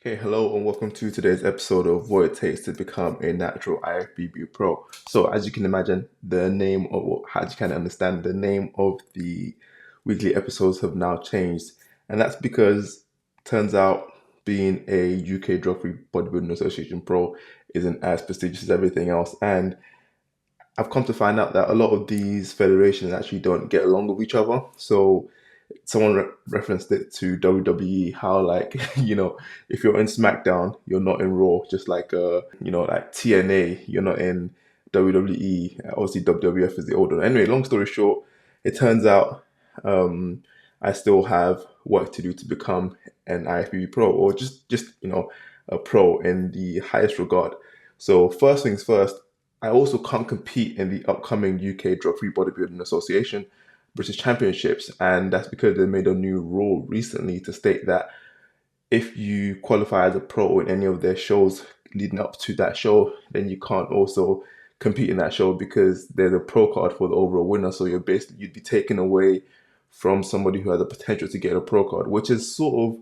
Okay, hello and welcome to today's episode of What It Takes to Become a Natural IFBB Pro. So, as you can imagine, the name of, or how you can understand, the name of the weekly episodes have now changed. And that's because turns out being a UK Drug Free Bodybuilding Association Pro isn't as prestigious as everything else. And I've come to find out that a lot of these federations actually don't get along with each other. So, someone referenced it to WWE, how like if you're in SmackDown you're not in Raw, just like like TNA you're not in WWE. Obviously WWF is the older one. Anyway, long story short, it turns out I still have work to do to become an IFBB pro, or just a pro in the highest regard. So first things first, I also can't compete in the upcoming UK Drug Free Bodybuilding Association British Championships, and that's because they made a new rule recently to state that if you qualify as a pro in any of their shows leading up to that show, then you can't also compete in that show because there's a pro card for the overall winner. So you'd be taken away from somebody who has the potential to get a pro card, which is sort of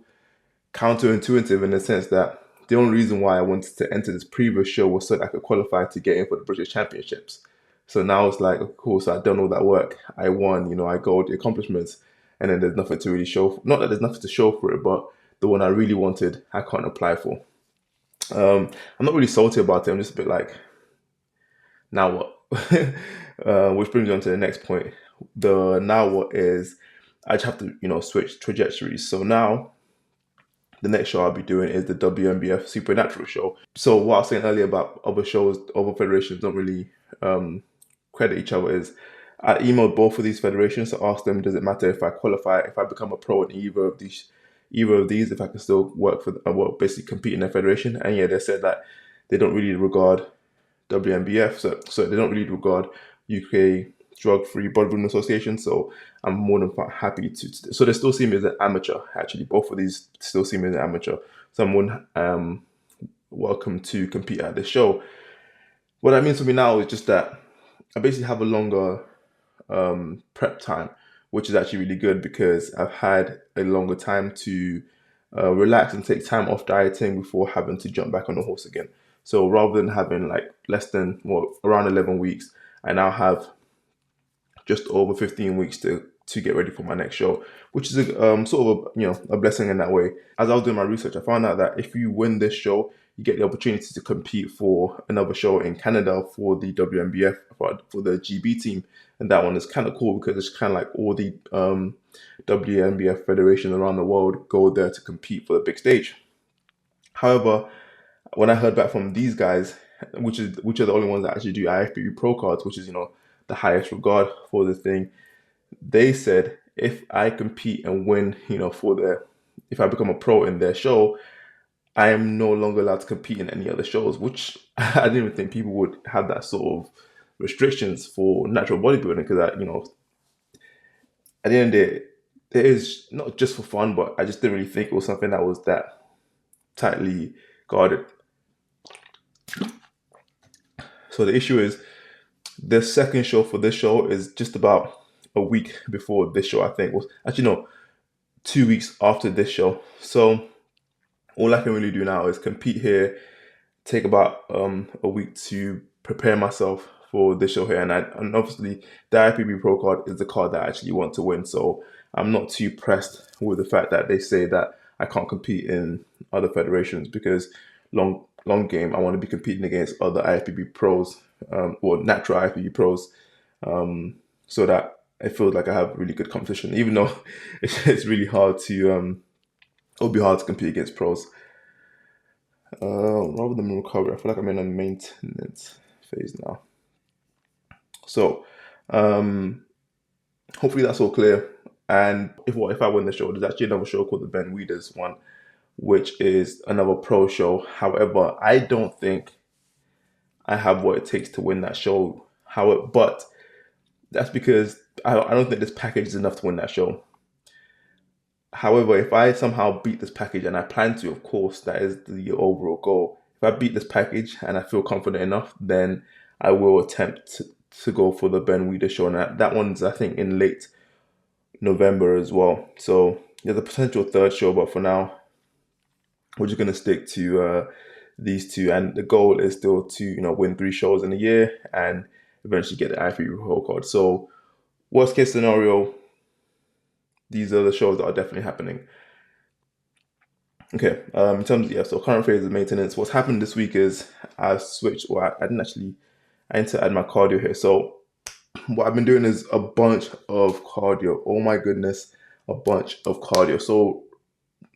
counterintuitive in the sense that the only reason why I wanted to enter this previous show was so that I could qualify to get in for the British Championships. So now it's like, of course, I've done all that work. I won, I got all the accomplishments, and then there's nothing to really show. Not that there's nothing to show for it, but the one I really wanted, I can't apply for. I'm not really salty about it. I'm just a bit like, now what? Which brings me on to the next point. The now what is, I just have to, switch trajectories. So now the next show I'll be doing is the WMBF Supernatural show. So what I was saying earlier about other shows, other federations don't really credit each other is I emailed both of these federations to ask them, does it matter if I qualify, if I become a pro in either of these, if I can still work for, basically compete in their federation? And yeah, they said that they don't really regard WMBF, so they don't really regard UK Drug Free Bodybuilding Association. So I'm more than happy to. So they still see me as an amateur. Actually, both of these still see me as an amateur. So I'm more than, welcome to compete at this show. What that means for me now is just that I basically have a longer prep time, which is actually really good because I've had a longer time to relax and take time off dieting before having to jump back on the horse again. So rather than having like less than, well, around 11 weeks, I now have just over 15 weeks to get ready for my next show, which is sort of a blessing in that way. As I was doing my research, I found out that if you win this show, you get the opportunity to compete for another show in Canada for the WMBF, for the GB team, and that one is kind of cool because it's kind of like all the WMBF federations around the world go there to compete for the big stage. However, when I heard back from these guys, which are the only ones that actually do IFBB Pro Cards, which is the highest regard for the thing, they said if I compete and win, if I become a pro in their show, I am no longer allowed to compete in any other shows, which I didn't even think people would have that sort of restrictions for natural bodybuilding because at the end of the day, it is not just for fun, but I just didn't really think it was something that was that tightly guarded. So the issue is the second show for this show is just about a week before this show. I think was actually no, 2 weeks after this show. So all I can really do now is compete here, take about a week to prepare myself for this show here, and obviously the IPB Pro card is the card that I actually want to win. So I'm not too pressed with the fact that they say that I can't compete in other federations because long game I want to be competing against other IFBB pros, or natural IFBB pros, so that it feels like I have really good competition, even though it's really hard to it'll be hard to compete against pros. Rather than recovery, I feel like I'm in a maintenance phase now. So, hopefully that's all clear. And if I win the show, there's actually another show called the Ben Weeders one, which is another pro show. However, I don't think I have what it takes to win that show. But that's because I don't think this package is enough to win that show. However, if I somehow beat this package, and I plan to, of course, that is the overall goal. If I beat this package and I feel confident enough, then I will attempt to go for the Ben Weeder show. And that one's, I think, in late November as well. So there's a potential third show, but for now, we're just gonna stick to these two, and the goal is still to win 3 shows in a year and eventually get the IFBB Pro Card. So worst case scenario, these are the shows that are definitely happening. Okay, in terms of, so current phase of maintenance, what's happened this week is I've switched, or I didn't actually, I need to add my cardio here. So what I've been doing is a bunch of cardio. Oh my goodness, a bunch of cardio. So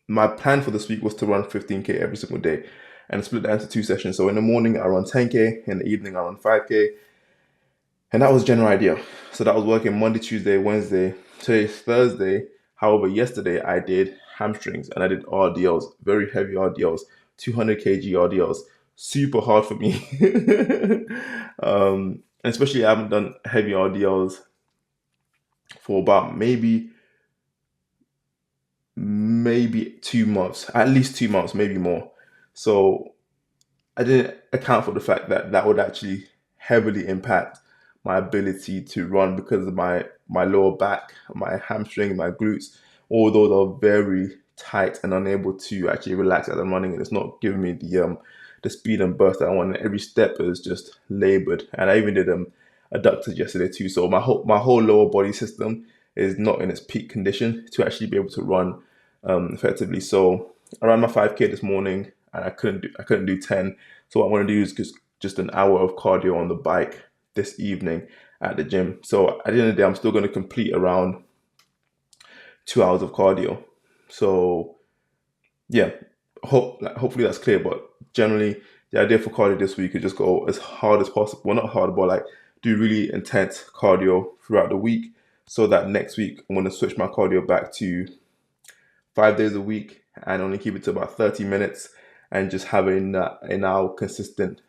my plan for this week was to run 15K every single day and split that into 2 sessions. So in the morning, I run 10K, in the evening, I run 5K. And that was general idea. So that was working Monday, Tuesday, Wednesday. Today's Thursday. However, yesterday I did hamstrings and I did RDLs, very heavy RDLs, 200 kg RDLs. Super hard for me. And especially I haven't done heavy RDLs for about maybe 2 months, at least 2 months, maybe more. So I didn't account for the fact that that would actually heavily impact my ability to run because of my lower back, my hamstring, my glutes. All those are very tight and unable to actually relax as I'm running, and it's not giving me the speed and burst that I want. And every step is just labored. And I even did adductors yesterday too. So my whole lower body system is not in its peak condition to actually be able to run effectively. So I ran my 5K this morning and I couldn't do 10. So what I'm going to do is just an hour of cardio on the bike this evening at the gym. So at the end of the day, I'm still going to complete around 2 hours of cardio. So yeah, hopefully that's clear. But generally, the idea for cardio this week is just go as hard as possible. Well, not hard, but like do really intense cardio throughout the week, so that next week I'm going to switch my cardio back to 5 days a week and only keep it to about 30 minutes and just have a now consistent,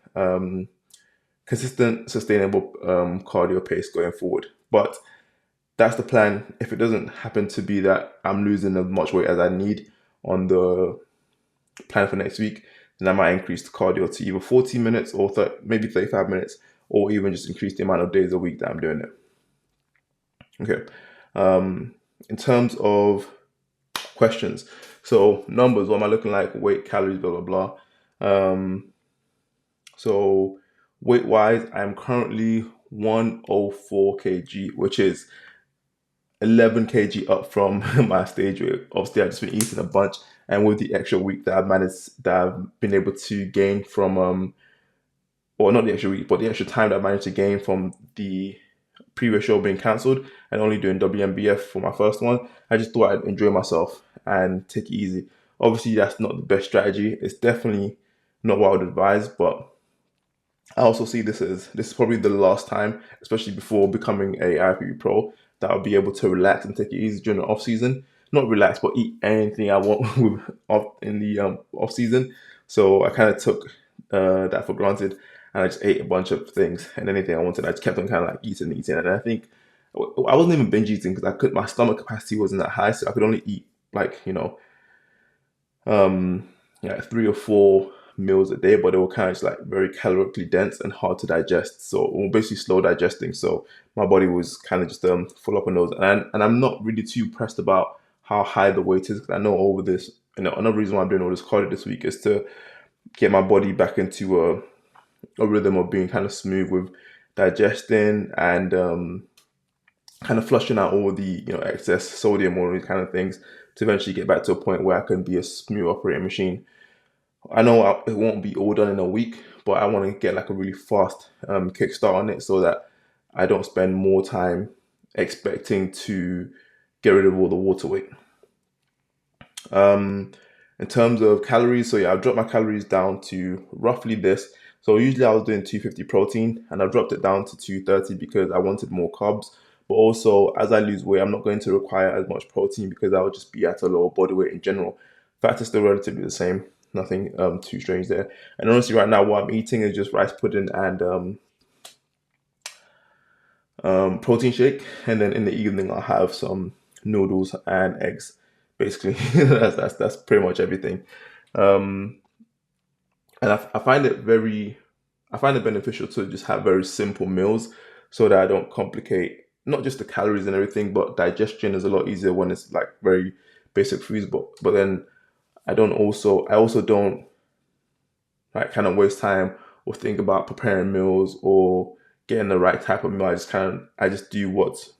sustainable cardio pace going forward. But that's the plan. If it doesn't happen to be that I'm losing as much weight as I need on the plan for next week, then I might increase the cardio to either 40 minutes or maybe 35 minutes, or even just increase the amount of days a week that I'm doing it. Okay. In terms of questions, so numbers, what am I looking like? Weight, calories, blah, blah, blah. So weight wise, I'm currently 104 kg, which is 11 kg up from my stage weight. Obviously, I've just been eating a bunch, and with the extra week that I've been able to gain from or not the extra week, but the extra time that I managed to gain from the previous show being cancelled and only doing WMBF for my first one, I just thought I'd enjoy myself and take it easy. Obviously, that's not the best strategy. It's definitely not what I would advise, but I also see this is probably the last time, especially before becoming a IFBB Pro, that I'll be able to relax and take it easy during the off season. Not relax, but eat anything I want in the off season. So I kind of took that for granted, and I just ate a bunch of things and anything I wanted. I just kept on kind of like eating, and I think I wasn't even binge eating because my stomach capacity wasn't that high, so I could only eat like yeah, 3 or 4 meals a day, but they were kind of just like very calorically dense and hard to digest. So basically slow digesting. So my body was kind of just full up on those. And I'm not really too pressed about how high the weight is, because I know over this, another reason why I'm doing all this cardio this week is to get my body back into a rhythm of being kind of smooth with digesting and kind of flushing out all the excess sodium, all these kind of things, to eventually get back to a point where I can be a smooth operating machine. I know it won't be all done in a week, but I want to get like a really fast kickstart on it, so that I don't spend more time expecting to get rid of all the water weight. In terms of calories, so yeah, I've dropped my calories down to roughly this. So usually I was doing 250 protein, and I've dropped it down to 230 because I wanted more carbs. But also, as I lose weight, I'm not going to require as much protein because I would just be at a lower body weight in general. Fat is still relatively the same, nothing too strange there. And honestly, right now, what I'm eating is just rice pudding and protein shake, and then in the evening I'll have some noodles and eggs. Basically, that's pretty much everything. Um, and I find it beneficial to just have very simple meals, so that I don't complicate not just the calories and everything, but digestion is a lot easier when it's like very basic foods. But then I also don't like kind of waste time or think about preparing meals or getting the right type of meal. I just do what's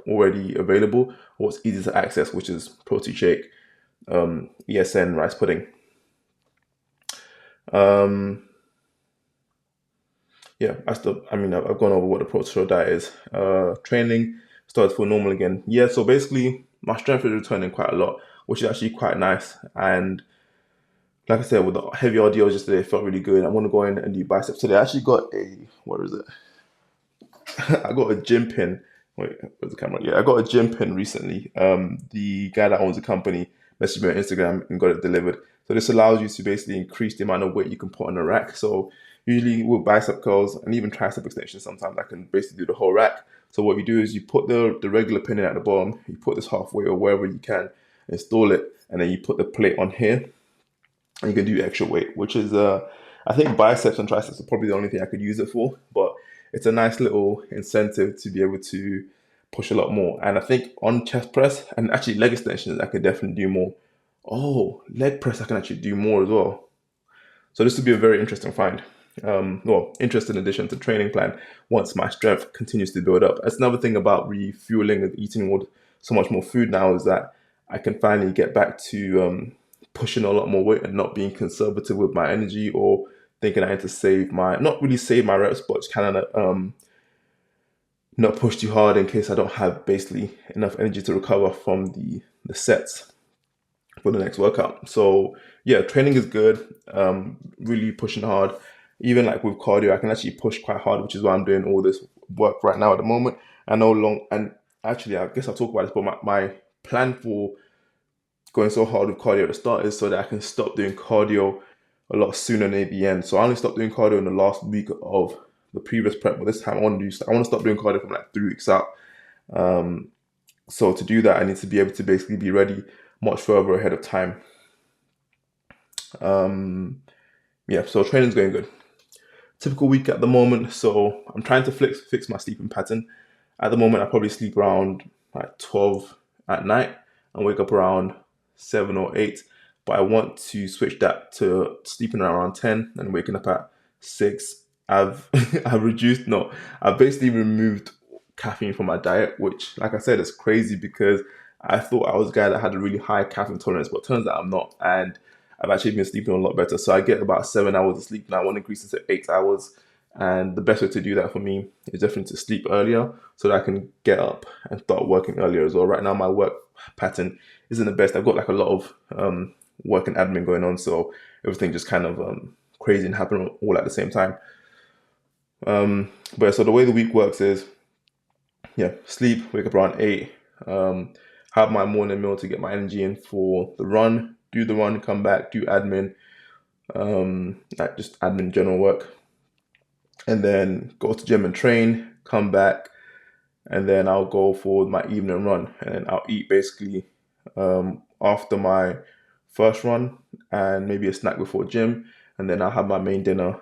already available or what's easy to access, which is protein shake, ESN, rice pudding. Um, yeah, I've gone over what the protein diet is. Training started to feel normal again. Yeah, so basically my strength is returning quite a lot, which is actually quite nice. And like I said, with the heavy RDOs yesterday, it felt really good. I want to go in and do biceps today. I actually got what is it? I got a gym pin. Wait, where's the camera? Yeah, I got a gym pin recently. The guy that owns the company messaged me on Instagram and got it delivered. So this allows you to basically increase the amount of weight you can put on a rack. So usually with bicep curls and even tricep extensions, sometimes I can basically do the whole rack. So what you do is you put the regular pin in at the bottom, you put this halfway or wherever you can, install it, and then you put the plate on here, and you can do extra weight, which is I think biceps and triceps are probably the only thing I could use it for, but it's a nice little incentive to be able to push a lot more. And I think on chest press and actually leg extensions, I could definitely do more. Oh, leg press, I can actually do more as well. So this would be a very interesting find. Interesting addition to training plan once my strength continues to build up. That's another thing about refueling and eating so much more food now is that I can finally get back to pushing a lot more weight and not being conservative with my energy or thinking I need to not really save my reps, but just kind of not push too hard in case I don't have basically enough energy to recover from the sets for the next workout. So yeah, training is good. Really pushing hard. Even like with cardio, I can actually push quite hard, which is why I'm doing all this work right now at the moment. I know long and actually, I guess I'll talk about this, but my plan for going so hard with cardio at the start is so that I can stop doing cardio a lot sooner than the end. So I only stopped doing cardio in the last week of the previous prep, but this time I want to stop doing cardio from like 3 weeks out. So to do that, I need to be able to basically be ready much further ahead of time. Yeah, so training's going good. Typical week at the moment. So I'm trying to fix my sleeping pattern. At the moment, I probably sleep around like 12 at night and wake up around 7 or 8. But I want to switch that to sleeping around 10 and waking up at 6. I've I've basically removed caffeine from my diet, which, like I said, is crazy because I thought I was a guy that had a really high caffeine tolerance, but it turns out I'm not. And I've actually been sleeping a lot better. So I get about 7 hours of sleep and I want to increase it to 8 hours. And the best way to do that for me is definitely to sleep earlier so that I can get up and start working earlier as well. Right now, my work pattern isn't the best. I've got like a lot of work and admin going on. So everything just kind of crazy and happening all at the same time. But so the way the week works is, yeah, sleep, wake up around 8, have my morning meal to get my energy in for the run, do the run, come back, do admin, like just admin general work, and then go to gym and train, come back, and then I'll go for my evening run, and then I'll eat basically after my first run and maybe a snack before gym, and then I'll have my main dinner,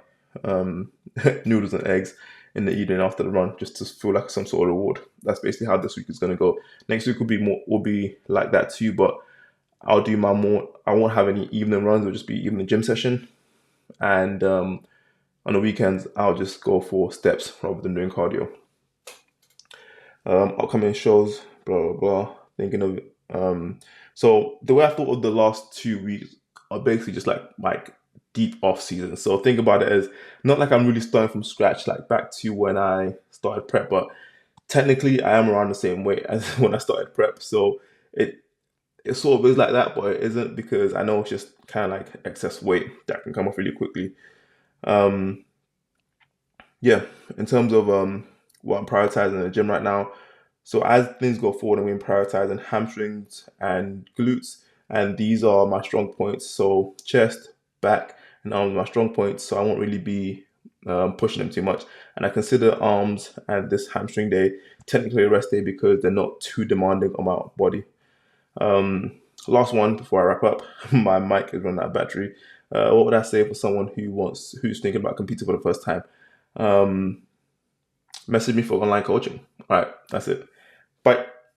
noodles and eggs in the evening after the run, just to feel like some sort of reward. That's basically how this week is going to go. Next week will be like that too, but I'll do I won't have any evening runs. It'll just be evening gym session, and on the weekends I'll just go for steps rather than doing cardio. Upcoming shows, blah blah blah. Thinking of so the way I thought of the last 2 weeks are basically just like deep off season. So think about it as not like I'm really starting from scratch, like back to when I started prep, but technically I am around the same weight as when I started prep. So it sort of is like that, but it isn't because I know it's just kind of like excess weight that can come off really quickly. Um, yeah, in terms of what I'm prioritizing in the gym right now. So as things go forward, I'm going to prioritizing hamstrings and glutes, and these are my strong points. So chest, back, and arms are my strong points. So I won't really be pushing them too much. And I consider arms and this hamstring day technically a rest day because they're not too demanding on my body. Last one before I wrap up. My mic is running out of battery. What would I say for someone who's thinking about competing for the first time? Message me for online coaching. All right, that's it. Bye.